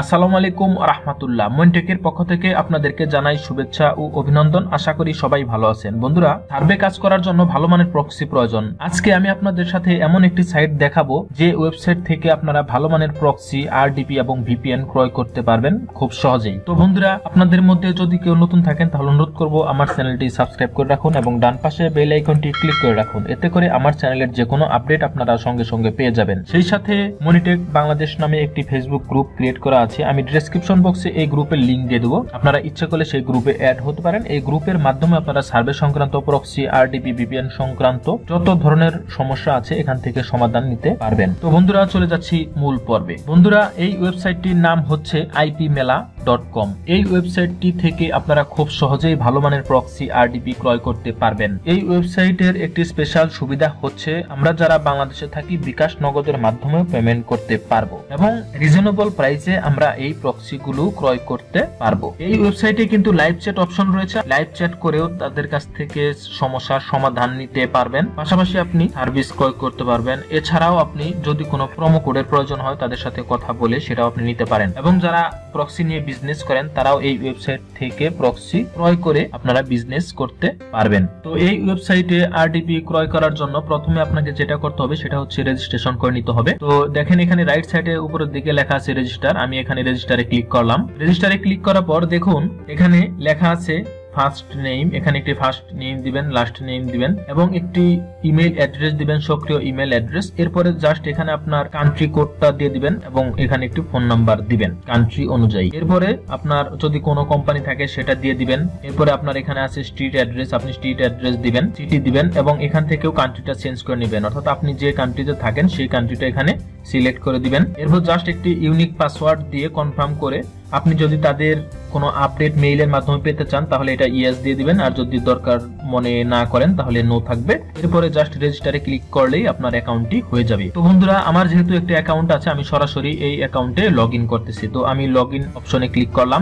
আসসালামু আলাইকুম রাহমাতুল্লাহ। মনটেকের পক্ষ থেকে আপনাদেরকে জানাই শুভেচ্ছা ও অভিনন্দন। আশা করি সবাই ভালো আছেন। বন্ধুরা, সার্ভে কাজ করার জন্য ভালো মানের প্রক্সি প্রয়োজন। আজকে আমি আপনাদের সাথে এমন একটি সাইট দেখাবো যে ওয়েবসাইট থেকে আপনারা ভালো মানের প্রক্সি, আরডিপি এবং ভিপিএন ক্রয় করতে পারবেন খুব সহজেই। তো বন্ধুরা, আপনাদের মধ্যে যদি কেউ নতুন থাকেন তাহলে অনুরোধ করব আমার চ্যানেলটি সাবস্ক্রাইব করে রাখুন এবং ডান পাশে বেল আইকনটি ক্লিক করে রাখুন। এতে করে আমার চ্যানেলের যে কোনো আপডেট আপনারা সঙ্গে সঙ্গে পেয়ে যাবেন। সেই সাথে মনিটেক বাংলাদেশ নামে একটি ফেসবুক গ্রুপ ক্রিয়েট করা আছে। আমি ডেসক্রিপশন বক্সে এই গ্রুপের লিংক দিয়ে দেবো। আপনারা ইচ্ছা করলে সেই গ্রুপে অ্যাড হতে পারেন। এই গ্রুপের মাধ্যমে আপনারা সার্ভে সংক্রান্ত, প্রক্সি, আরডিপি, ভিপিএন সংক্রান্ত যত ধরনের সমস্যা আছে এখান থেকে সমাধান নিতে পারবেন। তো বন্ধুরা, চলে যাচ্ছি মূল পর্বে। বন্ধুরা, এই ওয়েবসাইটটির নাম হচ্ছে IPmela.com। এই ওয়েবসাইটটি থেকে আপনারা খুব সহজেই ভালো মানের প্রক্সি, আরডিপি ক্রয় করতে পারবেন। এই ওয়েবসাইটের একটি স্পেশাল সুবিধা হচ্ছে আমরা যারা বাংলাদেশে থাকি বিকাশ নগদের মাধ্যমে পেমেন্ট করতে পারবো এবং রিজনেবল প্রাইসে আমরা এই প্রক্সি গুলো ক্রয় করতে পারবো। এই ওয়েবসাইটে কিন্তু লাইভ চ্যাট অপশন রয়েছে। লাইভ চ্যাট করেও তাদের কাছ থেকে সমস্যার সমাধান নিতে পারবেন। পাশাপাশি আপনি সার্ভিস ক্রয় করতে পারবেন। এছাড়াও আপনি যদি কোনো প্রোমো কোডের প্রয়োজন হয় তাদের সাথে কথা বলে সেটাও আপনি নিতে পারেন। এবং যারা প্রক্সি নিয়ে বিজনেস করেন তারাও এই ওয়েবসাইট থেকে প্রক্সি ক্রয় করে আপনারা বিজনেস করতে পারবেন। তো এই ওয়েবসাইটে আরডিপি ক্রয় করার জন্য প্রথমে আপনাকে যেটা করতে হবে সেটা হচ্ছে রেজিস্ট্রেশন করে নিতে হবে। তো দেখেন এখানে রাইট সাইডে উপরের দিকে লেখা আছে রেজিস্টার। আমি এখানে রেজিস্টারে ক্লিক করলাম। রেজিস্টারে ক্লিক করার পর দেখুন এখানে লেখা আছে ফার্স্ট নেম। এখানে একটি ফার্স্ট নেম দিবেন, লাস্ট নেম দিবেন এবং একটি ইমেল অ্যাড্রেস দিবেন, সক্রিয় ইমেল অ্যাড্রেস। এরপরে জাস্ট এখানে আপনার কান্ট্রি কোডটা দিয়ে দিবেন এবং এখানে একটি ফোন নাম্বার দিবেন কান্ট্রি অনুযায়ী। এরপরে আপনার যদি কোনো কোম্পানি থাকে সেটা দিয়ে দিবেন। এরপরে আপনার এখানে আছে স্ট্রিট অ্যাড্রেস, আপনি স্ট্রিট অ্যাড্রেস দিবেন, সিটি দিবেন এবং এখান থেকেও কান্ট্রিটা চেঞ্জ করে নেবেন, অর্থাৎ আপনি যে কান্ট্রিতে থাকেন সেই কান্ট্রিটা এখানে সিলেক্ট করে দিবেন। এরপর জাস্ট একটি ইউনিক পাসওয়ার্ড দিয়ে কনফার্ম করে আপনি যদি তাদের কোনো আপডেট মেইলের মাধ্যমে পেতে চান তাহলে এটা ইয়েস দিয়ে দিবেন, আর যদি দরকার মনে না করেন তাহলে নো থাকবে। এরপরে জাস্ট রেজিস্টারে ক্লিক করলেই আপনার অ্যাকাউন্টটি হয়ে যাবে। তো বন্ধুরা, আমার যেহেতু একটি অ্যাকাউন্ট আছে আমি সরাসরি এই অ্যাকাউন্টে লগ ইন করতেছি। তো আমি লগ ইন অপশনে ক্লিক করলাম,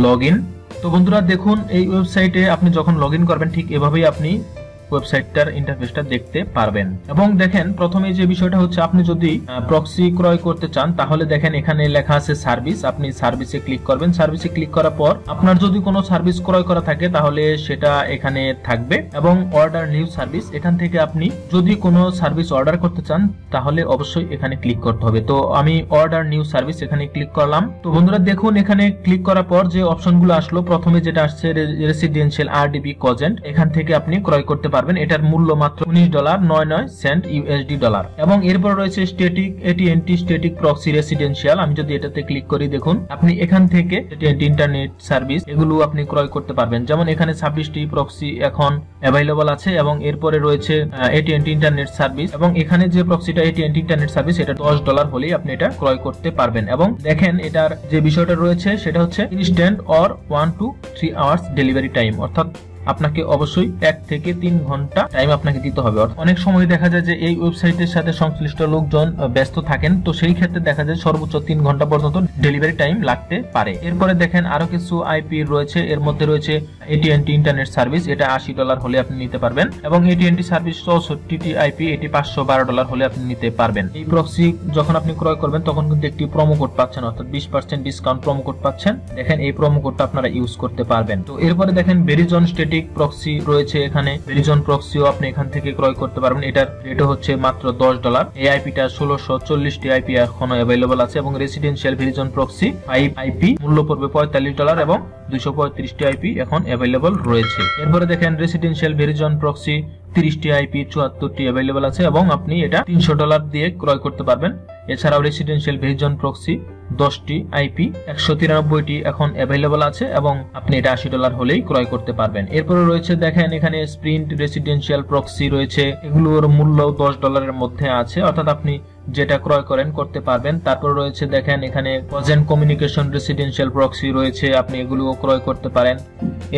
লগ ইন। তো বন্ধুরা দেখুন, এই ওয়েবসাইটে আপনি যখন লগ ইন করবেন ঠিক এভাবেই আপনি ওয়েবসাইটটার ইন্টারফেসটা দেখতে পারবেন। এবং দেখেন প্রথমে যে বিষয়টা হচ্ছে আপনি যদি প্রক্সি ক্রয় করতে চান তাহলে দেখেন এখানে লেখা আছে সার্ভিস। আপনি সার্ভিসে ক্লিক করবেন। সার্ভিসে ক্লিক করার পর আপনার যদি কোনো সার্ভিস ক্রয় করা থাকে তাহলে সেটা এখানে থাকবে এবং অর্ডার নিউ সার্ভিস। এখান থেকে আপনি যদি কোনো সার্ভিস অর্ডার করতে চান তাহলে অবশ্যই এখানে ক্লিক করতে হবে। তো আমি অর্ডার নিউ সার্ভিস এখানে ক্লিক করলাম। তো বন্ধুরা দেখুন এখানে ক্লিক করার পর যে অপশনগুলো আসলো, প্রথমে যেটা আসছে রেসিডেন্সিয়াল আরডিবি কজেন্ট, এখান থেকে আপনি ক্রয় করতে পারবেন। এটার মূল্য মাত্র $19.99 ইউএসডি ডলার। এবং এরপর রয়েছে স্ট্যাটিক এটিএনটি স্ট্যাটিক প্রক্সি রেসিডেন্সিয়াল। আমি যদি এটাতে ক্লিক করি দেখুন আপনি এখান থেকে এটিএনটি ইন্টারনেট সার্ভিস এগুলো আপনি ক্রয় করতে পারবেন। যেমন এখানে 26টি প্রক্সি এখন অ্যাভেলেবল আছে এবং এরপরে রয়েছে এটিএনটি ইন্টারনেট সার্ভিস এবং এখানে যে প্রক্সিটা এটিএনটি ইন্টারনেট সার্ভিস এটা $10 হলেই আপনি এটা ক্রয় করতে পারবেন। এবং দেখেন এটার যে বিষয়টা রয়েছে সেটা হচ্ছে instant or 1 to 3 hours delivery time, অর্থাৎ আপনাকে অবশ্যই 1 থেকে 3 ঘন্টা টাইম আপনাকে দিতে হবে। অনেক সময় দেখা যায় যে এই ওয়েবসাইটের সাথে সংশ্লিষ্ট লোকজন ব্যস্ত থাকেন, তো সেই ক্ষেত্রে দেখা যায় সর্বোচ্চ 3 ঘন্টা পর্যন্ত ডেলিভারি টাইম লাগতে পারে। এরপরে দেখেন আরো কিছু আইপি রয়েছে। এর মধ্যে রয়েছে এটিএনটি ইন্টারনেট সার্ভিস, এটা $80 হলে আপনি নিতে পারবেন এবং এটিএনটি সার্ভিস 64টি আইপি, এটি $512 হলে আপনি নিতে পারবেন। এই প্রক্সি যখন আপনি ক্রয় করবেন তখন কিন্তু একটি প্রোমো কোড পাচ্ছেন, অর্থাৎ 20% ডিসকাউন্ট প্রোমো কোড পাচ্ছেন। দেখেন এই প্রোমো কোডটা আপনারা ইউজ করতে পারবেন। তো এরপরে দেখেন ভেরিজন প্রক্সি রয়েছে। এখানে ভেরিজন প্রক্সিও আপনি এখান থেকে ক্রয় করতে পারবেন। এটার রেটও হচ্ছে মাত্র $10। এই আইপিটা 1640টি আইপি এখনো অ্যাভেলেবল আছে এবং রেসিডেন্সিয়াল ভেরিজন প্রক্সি 5 আইপি মূল্য পড়বে $45 এবং 235টি আইপি এখন অ্যাভেলেবল রয়েছে। এরপরে দেখেন রেসিডেন্সিয়াল ভেরিজন প্রক্সি 30টি আইপি 74টি অ্যাভেলেবল আছে এবং আপনি এটা $300 দিয়ে ক্রয় করতে পারবেন। এছাড়াও রেসিডেন্সিয়াল ভেরিজন প্রক্সি 10টি আইপি 193টি এখন অ্যাভেলেবল আছে এবং আপনি এটা $80 হলেই ক্রয় করতে পারবেন। এরপরে রয়েছে দেখেন এখানে স্প্রিন্ট রেসিডেন্সিয়াল প্রক্সি রয়েছে, এগুলোর মূল্য $10 মধ্যে আছে, অর্থাৎ আপনি যেটা ক্রয় করেন করতে পারবেন। তারপর রয়েছে দেখেন এখানে কজেন্ট কমিউনিকেশন রেসিডেন্সিয়াল প্রক্সি রয়েছে, আপনি এগুলো ক্রয় করতে পারেন।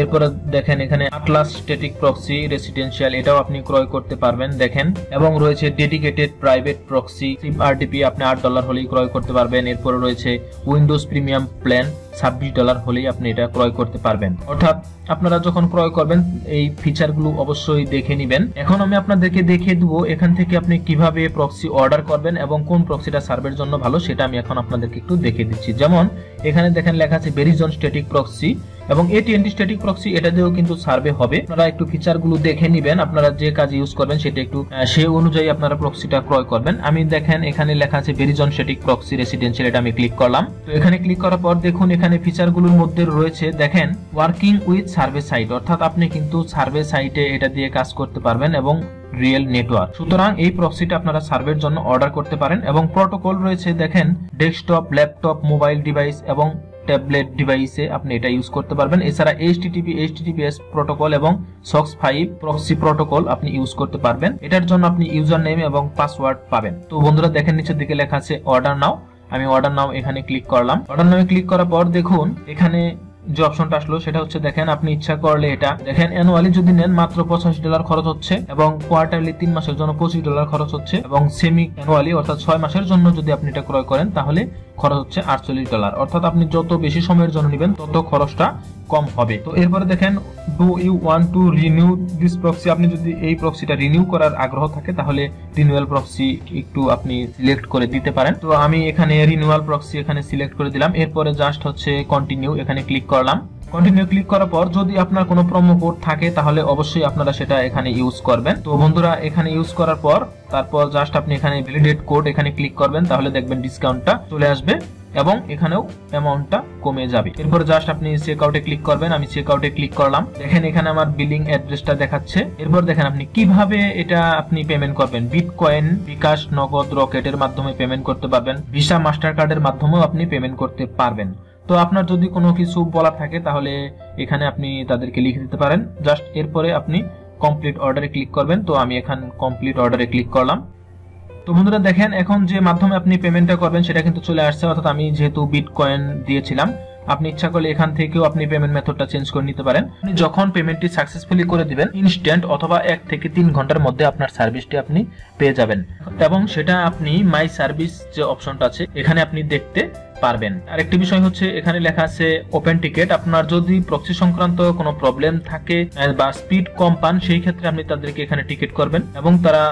এরপরে দেখেন এখানে আটলাস স্ট্যাটিক প্রক্সি রেসিডেন্সিয়াল, এটাও আপনি ক্রয় করতে পারবেন দেখেন। এবং রয়েছে ডেডিকেটেড প্রাইভেট প্রক্সি RDP, আপনি $8 হলেই ক্রয় করতে পারবেন। এরপরে রয়েছে উইন্ডোজ প্রিমিয়াম প্ল্যান, $26 হলেই আপনি এটা ক্রয় করতে পারবেন। অর্থাৎ আপনারা যখন ক্রয় করবেন এই ফিচারগুলো অবশ্যই দেখে নেবেন। এখন আমি আপনাদেরকে দেখিয়ে দেবো এখান থেকে আপনি কিভাবে প্রক্সি অর্ডার করবেন এবং কোন প্রক্সিটা সার্ভের জন্য ভালো সেটা আমি এখন আপনাদেরকে একটু দেখিয়ে দিচ্ছি। যেমন এখানে দেখেন লেখা আছে ভেরিজন স্ট্যাটিক প্রক্সি এবং AT&T স্ট্যাটিক প্রক্সি, এটা দিয়েও কিন্তু সার্ভে হবে। আপনারা একটু ফিচারগুলো দেখে নেবেন, আপনারা যে কাজে ইউজ করবেন সেটা একটু সেই অনুযায়ী আপনারা প্রক্সিটা ক্রয় করবেন। আমি দেখেন এখানে লেখা আছে ভেরিজন স্ট্যাটিক প্রক্সি রেসিডেন্সিয়াল, এটা আমি ক্লিক করলাম। তো এখানে ক্লিক করার পর দেখুন এখানে ফিচারগুলোর মধ্যে রয়েছে দেখেন ওয়ার্কিং উইথ সার্ভে সাইট, অর্থাৎ আপনি কিন্তু সার্ভে সাইটে এটা দিয়ে কাজ করতে পারবেন এবং রিয়েল নেটওয়ার্ক। সুতরাং এই প্রক্সিটা আপনারা সার্ভের জন্য অর্ডার করতে পারেন। এবং প্রোটোকল রয়েছে দেখেন ডেস্কটপ, ল্যাপটপ, মোবাইল ডিভাইস এবং ট্যাবলেট ডিভাইসে আপনি এটা ইউজ করতে পারবেন। এছাড়া HTTP HTTPS প্রোটোকল এবং SOX 5 প্রক্সি প্রোটোকল আপনি ইউজ করতে পারবেন। এটার জন্য আপনি ইউজার নেম এবং পাসওয়ার্ড পাবেন। তো বন্ধুরা দেখেন নিচের দিকে লেখা আছে অর্ডার নাও, আমি অর্ডার নাও এখানে ক্লিক করলাম। অর্ডার নাও ক্লিক করার পর দেখুন এখানে যে অপশনটা আসলো সেটা হচ্ছে দেখেন আপনি ইচ্ছা করলে এটা দেখেন অ্যানুয়ালি যদি নেন মাত্র $85 খরচ হচ্ছে এবং কোয়ার্টারলি 3 মাসের জন্য $25 খরচ হচ্ছে এবং সেমি অ্যানুয়ালি অর্থাৎ 6 মাসের জন্য যদি আপনি এটা ক্রয় করেন তাহলে খরচ হচ্ছে $48। অর্থাৎ আপনি যত বেশি সময়ের জন্য নেবেন তত খরচটা কম হবে। তো এরপরে দেখেন do you want to renew this proxy, আপনি যদি এই প্রক্সিটা রিনিউ করার আগ্রহ থাকে তাহলে রিনিউয়াল প্রক্সি একটু আপনি সিলেক্ট করে দিতে পারেন। তো আমি এখানে রিনিউয়াল প্রক্সি এখানে সিলেক্ট করে দিলাম। এরপরে জাস্ট হচ্ছে কন্টিনিউ এখানে ক্লিক করলাম। কন্টিনিউ ক্লিক করার পর যদি আপনার কোনো প্রোমো কোড থাকে তাহলে অবশ্যই আপনারা সেটা এখানে ইউজ করবেন। তো বন্ধুরা এখানে ইউজ করার পর তারপর জাস্ট আপনি এখানে ভ্যালিডেট কোড এখানে ক্লিক করবেন, তাহলে দেখবেন ডিসকাউন্টটা চলে আসবে এবং এখানেও অ্যামাউন্টটা কমে যাবে। এরপর জাস্ট আপনি চেক আউটে ক্লিক করবেন, আমি চেক আউটে ক্লিক করলাম। দেখেন এখানে আমার বিলিং অ্যাড্রেসটা দেখাচ্ছে। এরপর দেখেন আপনি কিভাবে এটা আপনি পেমেন্ট করবেন, বিটকয়েন, বিকাশ, নগদ, রকেটের মাধ্যমে পেমেন্ট করতে পারবেন, ভিসা, মাস্টার কার্ডের মাধ্যমেও আপনি পেমেন্ট করতে পারবেন। তো আপনার যদি কোনো কিছু বলার থাকে তাহলে এখানে আপনি তাদেরকে লিখে দিতে পারেন। জাস্ট এরপরে আপনি কমপ্লিট অর্ডারে ক্লিক করবেন। তো আমি এখানে কমপ্লিট অর্ডারে ক্লিক করলাম। তো বন্ধুরা দেখেন এখন যে মাধ্যমে আপনি পেমেন্টটা করবেন সেটা কিন্তু চলে আসছে, অর্থাৎ আমি যেহেতু বিটকয়েন দিয়েছিলাম, আপনি ইচ্ছা করলে এখান থেকেও আপনি পেমেন্ট মেথডটা চেঞ্জ করে নিতে পারেন। আপনি যখন পেমেন্টটি সাকসেসফুলি করে দিবেন ইনস্ট্যান্ট অথবা 1 থেকে 3 ঘন্টার মধ্যে আপনার সার্ভিসটি আপনি পেয়ে যাবেন এবং সেটা আপনি মাই সার্ভিস যে অপশনটা আছে এখানে আপনি দেখতে পারবেন। আরেকটি বিষয় হচ্ছে এখানে লেখা আছে ওপেন টিকেট, আপনার যদি প্রক্সি সংক্রান্ত কোনো প্রবলেম থাকে বা স্পিড কম পান সেই ক্ষেত্রে আপনি তাদেরকে এখানে টিকেট করবেন এবং তারা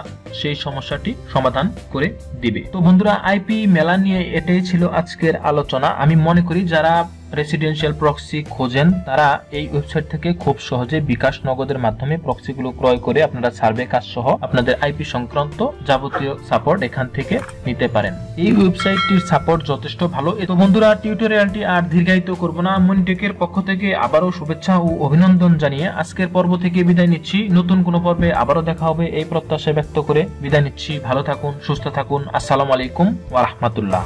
সেই সমস্যাটি সমাধান করে দিবে। তো বন্ধুরা IPmela নিয়ে এটাই ছিল আজকের আলোচনা। আমি মনে করি যারা রেসিডেন্সিয়াল প্রক্সি খোঁজেন তারা এই ওয়েবসাইট থেকে খুব সহজে বিকাশ, নগদের মাধ্যমে প্রক্সিগুলো ক্রয় করে আপনারা সার্ভে কাজ সহ আপনাদের IP সংক্রান্ত যাবতীয় সাপোর্ট এখান থেকে নিতে পারেন। এই ওয়েবসাইটটির সাপোর্ট যথেষ্ট ভালো। তো বন্ধুরা টিউটোরিয়ালটি আর দীর্ঘায়িত করব না, মনিটেকের পক্ষ থেকে আবারও শুভেচ্ছা ও অভিনন্দন জানিয়ে আজকের পর্ব থেকে বিদায় নিচ্ছি। নতুন কোনো পর্বে আবারও দেখা হবে এই প্রত্যাশা ব্যক্ত করে বিদায় নিচ্ছি। ভালো থাকুন, সুস্থ থাকুন। আসসালামু আলাইকুম ওয়া রাহমাতুল্লাহ।